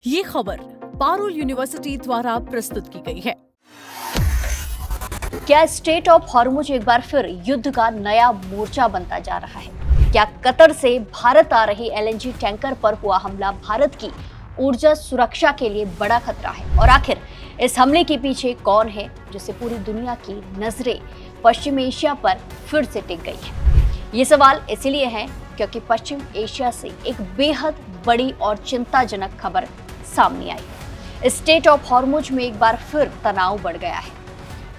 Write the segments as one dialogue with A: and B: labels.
A: ये खबर पारुल यूनिवर्सिटी द्वारा प्रस्तुत की गई है।
B: क्या स्ट्रेट ऑफ हॉर्मुज एक बार फिर युद्ध का नया मोर्चा बनता जा रहा है? क्या कतर से भारत आ रही एलएनजी टैंकर पर हुआ हमला भारत की ऊर्जा सुरक्षा के लिए बड़ा खतरा है? और आखिर इस हमले के पीछे कौन है, जिससे पूरी दुनिया की नजरें पश्चिम एशिया पर फिर से टिक गई है? ये सवाल इसलिए है क्योंकि पश्चिम एशिया से एक बेहद बड़ी और चिंताजनक खबर सामने आई है। स्ट्रेट ऑफ हॉर्मुज में एक बार फिर तनाव बढ़ गया है।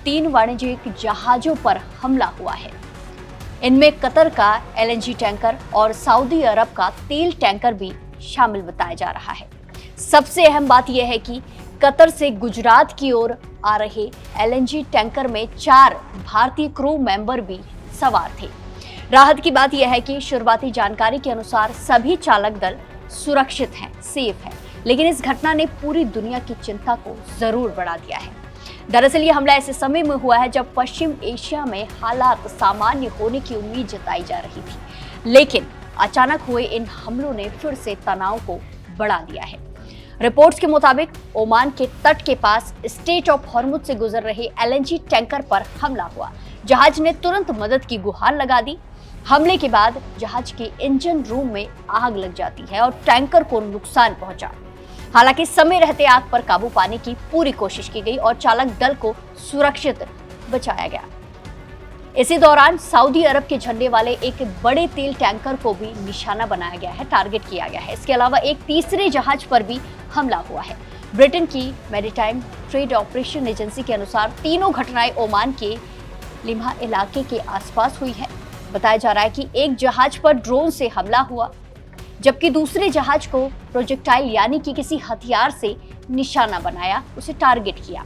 B: 3 वाणिज्यिक जहाजों पर हमला हुआ है। इनमें कतर का एलएनजी टैंकर और सऊदी अरब का तेल टैंकर भी शामिल बताया जा रहा है। सबसे अहम बात यह है कि कतर से गुजरात की ओर आ रहे एलएनजी टैंकर में 4 भारतीय क्रू मेंबर भी सवार थे। राहत की बात यह है कि शुरुआती जानकारी के अनुसार सभी चालक दल सुरक्षित हैं, सेफ हैं, लेकिन इस घटना ने पूरी दुनिया की चिंता को जरूर बढ़ा दिया है। दरअसल ये हमला ऐसे समय में हुआ है जब पश्चिम एशिया में हालात सामान्य होने की उम्मीद जताई जा रही थी, लेकिन अचानक हुए इन हमलों ने फिर से तनाव को बढ़ा दिया है। रिपोर्ट्स के मुताबिक ओमान के तट के पास स्ट्रेट ऑफ हॉर्मुज से गुजर रहे एलएनजी टैंकर पर हमला हुआ। जहाज ने तुरंत मदद की गुहार लगा दी। हमले के बाद जहाज के इंजन रूम में आग लग जाती है और टैंकर को नुकसान पहुंचा। हालांकि समय रहते आग पर काबू पाने की पूरी कोशिश की गई और चालक दल को सुरक्षित बचाया गया। इसी दौरान सऊदी अरब के झंडे वाले एक बड़े तेल टैंकर को भी निशाना बनाया गया है, टारगेट किया गया है। इसके अलावा एक तीसरे जहाज पर भी हमला हुआ है। ब्रिटेन की मैरीटाइम ट्रेड ऑपरेशन एजेंसी के अनुसार तीनों घटनाएं ओमान के लिम्हा इलाके के आसपास हुई है। बताया जा रहा है कि एक जहाज पर ड्रोन से हमला हुआ, जबकि दूसरे जहाज को प्रोजेक्टाइल यानी कि किसी हथियार से निशाना बनाया, उसे टारगेट किया।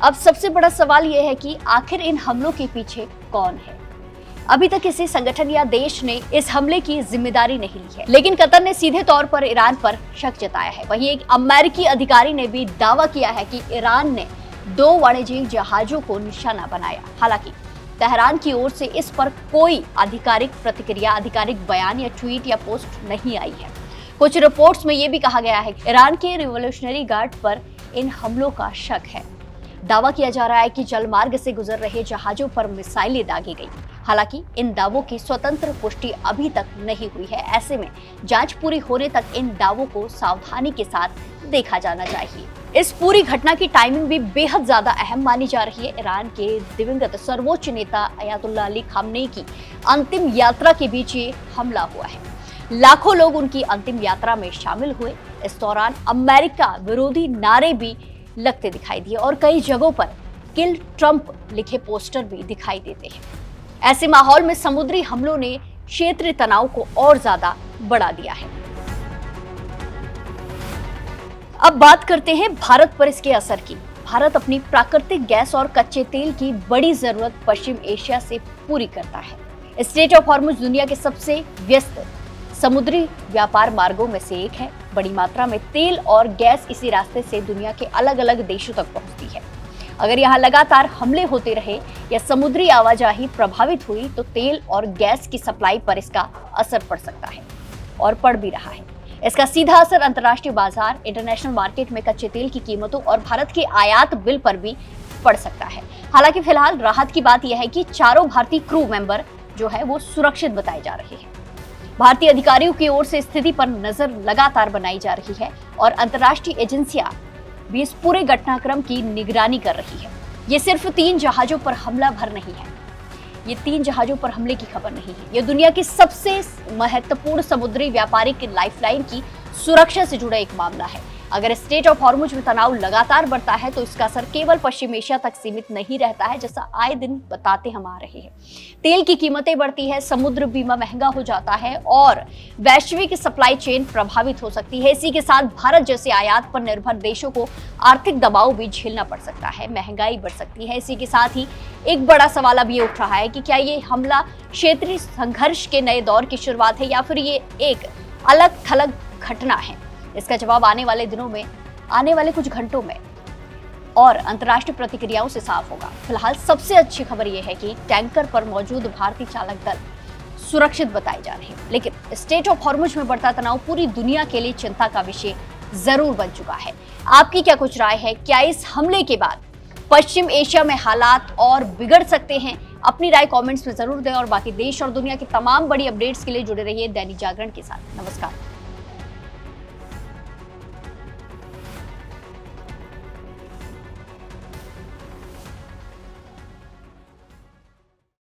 B: अब सबसे बड़ा सवाल यह है कि आखिर इन हमलों के पीछे कौन है? अभी तक किसी संगठन या देश ने इस हमले की जिम्मेदारी नहीं ली है, लेकिन कतर ने सीधे तौर पर ईरान पर शक जताया है। वहीं एक अमेरिकी अधिकारी ने भी दावा किया है कि ईरान ने 2 वाणिज्यिक जहाजों को निशाना बनाया। हालांकि तेहरान की ओर से इस पर कोई आधिकारिक प्रतिक्रिया, आधिकारिक बयान या ट्वीट या पोस्ट नहीं आई है। कुछ रिपोर्ट्स में यह भी कहा गया है कि ईरान के रिवॉल्यूशनरी गार्ड पर इन हमलों का शक है। दावा किया जा रहा है कि जलमार्ग से गुजर रहे जहाजों पर मिसाइलें दागी गई। हालांकि इन दावों की स्वतंत्र पुष्टि अभी तक नहीं हुई है। ऐसे में जांच पूरी होने तक इन दावों को सावधानी के साथ देखा जाना चाहिए। इस पूरी घटना की टाइमिंग भी बेहद ज्यादा अहम मानी जा रही है। ईरान के दिवंगत सर्वोच्च नेता अयातुल्लाह अली खामनेई की अंतिम यात्रा के बीच ये हमला हुआ है। लाखों लोग उनकी अंतिम यात्रा में शामिल हुए। इस दौरान अमेरिका विरोधी नारे भी लगते दिखाई दिए और कई जगहों पर किल ट्रंप लिखे पोस्टर भी दिखाई देते हैं। ऐसे माहौल में समुद्री हमलों ने क्षेत्रीय तनाव को और ज्यादा बढ़ा दिया है। अब बात करते हैं भारत पर इसके असर की। भारत अपनी प्राकृतिक गैस और कच्चे तेल की बड़ी जरूरत पश्चिम एशिया से पूरी करता है। स्ट्रेट ऑफ हॉर्मुज दुनिया के सबसे व्यस्त समुद्री व्यापार मार्गों में से एक है। बड़ी मात्रा में तेल और गैस इसी रास्ते से दुनिया के अलग अलग देशों तक पहुंचती है। अगर यहाँ लगातार हमले होते रहे या समुद्री आवाजाही प्रभावित हुई तो तेल और गैस की सप्लाई पर इसका असर पड़ सकता है और पड़ भी रहा है। इसका सीधा असर अंतर्राष्ट्रीय बाजार, इंटरनेशनल मार्केट में कच्चे तेल की कीमतों और भारत के आयात बिल पर भी पड़ सकता है। हालांकि फिलहाल राहत की बात यह है कि चारों भारतीय क्रू मेंबर जो है वो सुरक्षित बताए जा रहे हैं। भारतीय अधिकारियों की ओर से स्थिति पर नजर लगातार बनाई जा रही है और अंतर्राष्ट्रीय एजेंसियां भी इस पूरे घटनाक्रम की निगरानी कर रही है। ये सिर्फ 3 जहाजों पर हमला भर नहीं है, ये 3 जहाजों पर हमले की खबर नहीं है। ये दुनिया की सबसे महत्वपूर्ण समुद्री व्यापारिक लाइफलाइन की सुरक्षा से जुड़ा एक मामला है। अगर स्ट्रेट ऑफ हॉर्मुज में तनाव लगातार बढ़ता है तो इसका असर केवल पश्चिम एशिया तक सीमित नहीं रहता है, जैसा आए दिन बताते हम आ रहे हैं। तेल की कीमतें बढ़ती है, समुद्र बीमा महंगा हो जाता है और वैश्विक सप्लाई चेन प्रभावित हो सकती है। इसी के साथ भारत जैसे आयात पर निर्भर देशों को आर्थिक दबाव भी झेलना पड़ सकता है, महंगाई बढ़ सकती है। इसी के साथ ही एक बड़ा सवाल अब ये उठ रहा है कि क्या ये हमला क्षेत्रीय संघर्ष के नए दौर की शुरुआत है या फिर ये एक अलग थलग घटना है? इसका जवाब आने वाले दिनों में, आने वाले कुछ घंटों में और अंतर्राष्ट्रीय प्रतिक्रियाओं से साफ होगा। फिलहाल सबसे अच्छी खबर यह है कि टैंकर पर मौजूद भारतीय चालक दल सुरक्षित बताए जा रहे हैं। लेकिन स्ट्रेट ऑफ हॉर्मुज में बढ़ता तनाव पूरी दुनिया के लिए चिंता का विषय जरूर बन चुका है। आपकी क्या कुछ राय है? क्या इस हमले के बाद पश्चिम एशिया में हालात और बिगड़ सकते हैं? अपनी राय कमेंट्स में जरूर दें और बाकी देश और दुनिया की तमाम बड़ी अपडेट्स के लिए जुड़े रहिए दैनिक जागरण के साथ। नमस्कार।